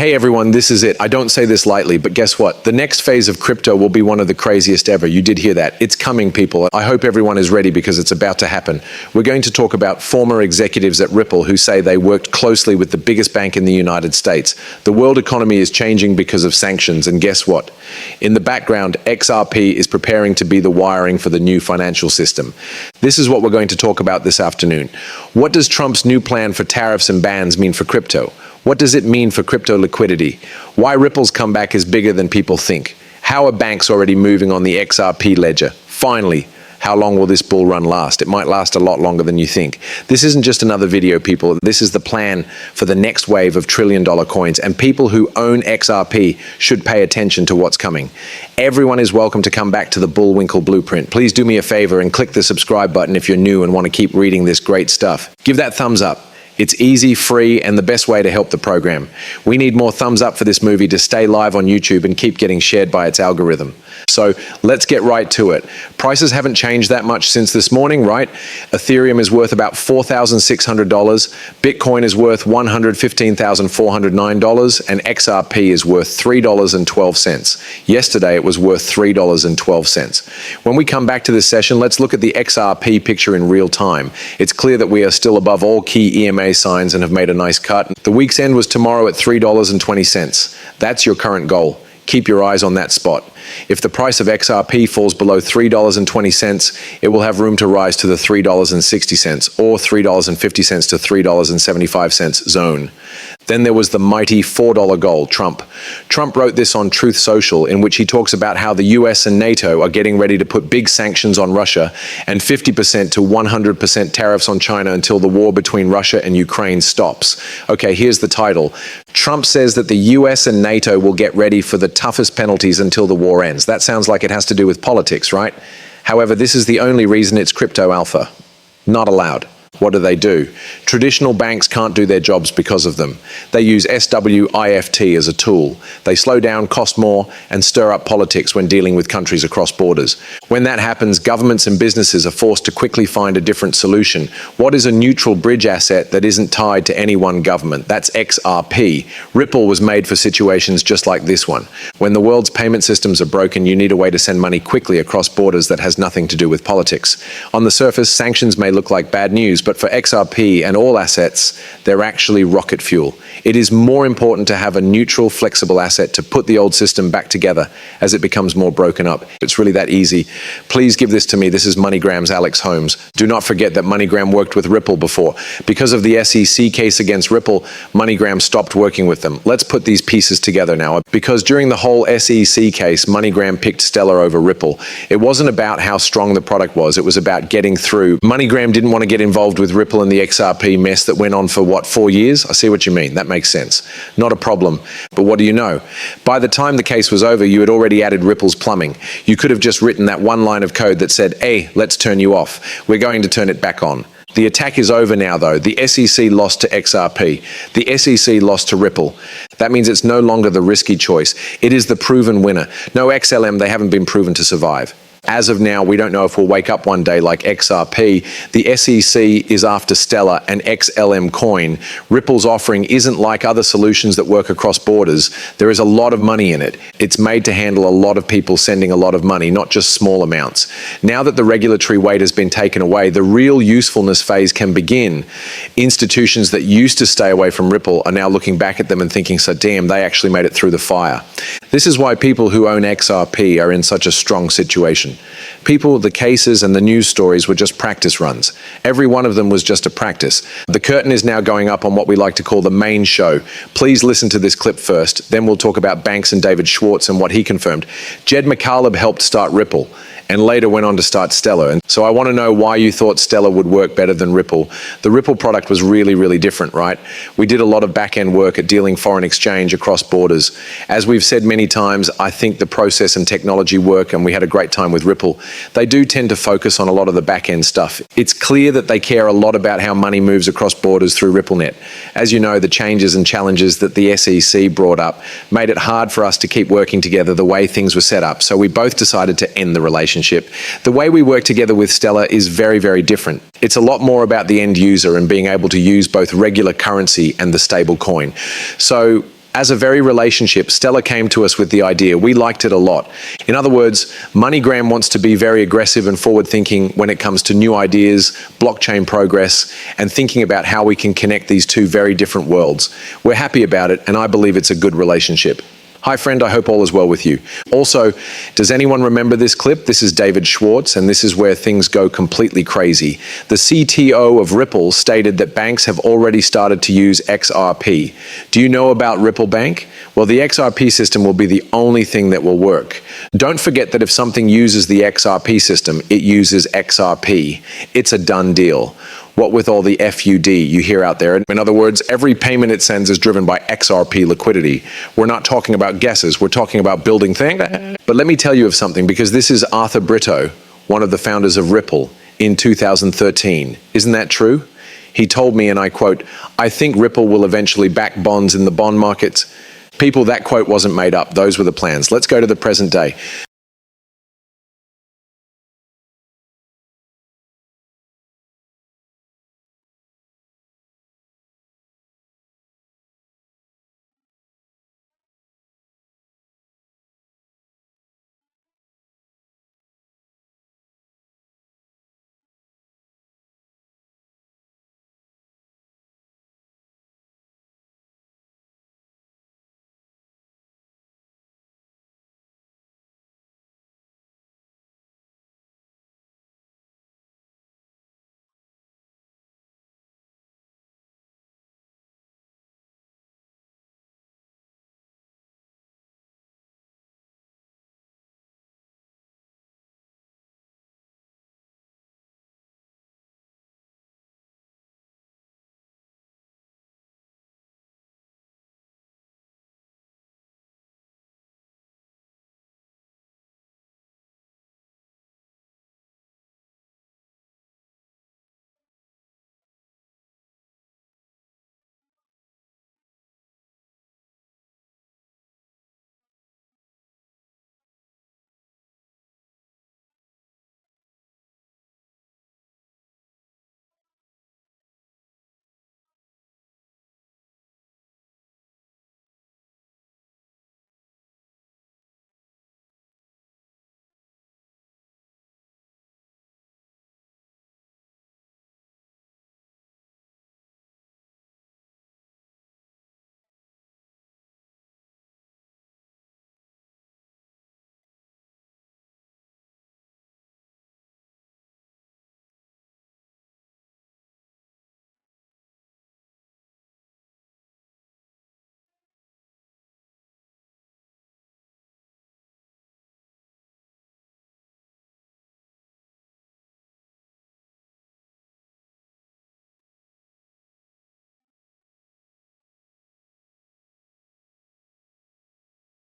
Hey everyone, this is it. I don't say this lightly, but guess what? The next phase of crypto will be one of the craziest ever. You did hear that. It's coming, people. I hope everyone is ready because it's about to happen. We're going to talk about former executives at Ripple who say they worked closely with the biggest bank in the United States. The world economy is changing because of sanctions, and guess what? In the background, XRP is preparing to be the wiring for the new financial system. This is what we're going to talk about this afternoon. What does Trump's new plan for tariffs and bans mean for crypto? What does it mean for crypto liquidity? Why Ripple's comeback is bigger than people think? How are banks already moving on the XRP ledger? Finally, how long will this bull run last? It might last a lot longer than you think. This isn't just another video, people. This is the plan for the next wave of trillion-dollar coins, and people who own XRP should pay attention to what's coming. Everyone is welcome to come back to the Bullwinkle Blueprint. Please do me a favor and click the subscribe button if you're new and want to keep reading this great stuff. Give that thumbs up. It's easy, free, and the best way to help the program. We need more thumbs up for this movie to stay live on YouTube and keep getting shared by its algorithm. So let's get right to it. Prices haven't changed that much since this morning, right? Ethereum is worth about $4,600, Bitcoin is worth $115,409, and XRP is worth $3.12. Yesterday it was worth $3.12. When we come back to this session, let's look at the XRP picture in real time. It's clear that we are still above all key EMA signs and have made a nice cut. The week's end was tomorrow at $3.20. That's your current goal. Keep your eyes on that spot. If the price of XRP falls below $3.20, it will have room to rise to the $3.60 or $3.50 to $3.75 zone. Then there was the mighty $4 goal, Trump. Trump wrote this on Truth Social, in which he talks about how the US and NATO are getting ready to put big sanctions on Russia and 50% to 100% tariffs on China until the war between Russia and Ukraine stops. Okay, here's the title. Trump says that the US and NATO will get ready for the toughest penalties until the war ends. That sounds like it has to do with politics, right? However, this is the only reason it's crypto alpha. Not allowed. What do? Traditional banks can't do their jobs because of them. They use SWIFT as a tool. They slow down, cost more, and stir up politics when dealing with countries across borders. When that happens, governments and businesses are forced to quickly find a different solution. What is a neutral bridge asset that isn't tied to any one government? That's XRP. Ripple was made for situations just like this one. When the world's payment systems are broken, you need a way to send money quickly across borders that has nothing to do with politics. On the surface, sanctions may look like bad news, but for XRP and all assets, they're actually rocket fuel. It is more important to have a neutral, flexible asset to put the old system back together as it becomes more broken up. It's really that easy. Please give this to me. This is MoneyGram's Alex Holmes. Do not forget that MoneyGram worked with Ripple before. Because of the SEC case against Ripple, MoneyGram stopped working with them. Let's put these pieces together now. Because during the whole SEC case, MoneyGram picked Stellar over Ripple. It wasn't about how strong the product was. It was about getting through. MoneyGram didn't want to get involved with Ripple and the XRP mess that went on for, what, 4 years? I see what you mean. That makes sense. Not a problem. But what do you know? By the time the case was over, you had already added Ripple's plumbing. You could have just written that one line of code that said, hey, let's turn you off. We're going to turn it back on. The attack is over now, though. The SEC lost to XRP. The SEC lost to Ripple. That means it's no longer the risky choice. It is the proven winner. No XLM, they haven't been proven to survive. As of now, we don't know if we'll wake up one day like XRP. The SEC is after Stellar and XLM coin. Ripple's offering isn't like other solutions that work across borders. There is a lot of money in it. It's made to handle a lot of people sending a lot of money, not just small amounts. Now that the regulatory weight has been taken away, the real usefulness phase can begin. Institutions that used to stay away from Ripple are now looking back at them and thinking, so damn, they actually made it through the fire. This is why people who own XRP are in such a strong situation. People, the cases, and the news stories were just practice runs. Every one of them was just a practice. The curtain is now going up on what we like to call the main show. Please listen to this clip first, then we'll talk about Banks and David Schwartz and what he confirmed. Jed McCaleb helped start Ripple and later went on to start Stellar. And so I want to know why you thought Stellar would work better than Ripple. The Ripple product was really, really different, right? We did a lot of back-end work at dealing foreign exchange across borders. As we've said many times, I think the process and technology work, and we had a great time with Ripple. They do tend to focus on a lot of the back-end stuff. It's clear that they care a lot about how money moves across borders through RippleNet. As you know, the changes and challenges that the SEC brought up made it hard for us to keep working together the way things were set up. So we both decided to end the relationship. The way we work together with Stellar is very, very different. It's a lot more about the end user and being able to use both regular currency and the stable coin. So As a very relationship, Stella came to us with the idea. We liked it a lot. In other words, MoneyGram wants to be very aggressive and forward-thinking when it comes to new ideas, blockchain progress, and thinking about how we can connect these two very different worlds. We're happy about it, and I believe it's a good relationship. Hi friend, I hope all is well with you. Also, does anyone remember this clip? This is David Schwartz, and this is where things go completely crazy. The CTO of Ripple stated that banks have already started to use XRP. Do you know about Ripple Bank? Well, the XRP system will be the only thing that will work. Don't forget that if something uses the XRP system, it uses XRP. It's a done deal. What with all the FUD you hear out there? In other words, every payment it sends is driven by XRP liquidity. We're not talking about guesses, we're talking about building things. But let me tell you of something, because this is Arthur Brito, one of the founders of Ripple, in 2013. Isn't that true? He told me, and I quote, "I think Ripple will eventually back bonds in the bond markets." People, that quote wasn't made up. Those were the plans. Let's go to the present day.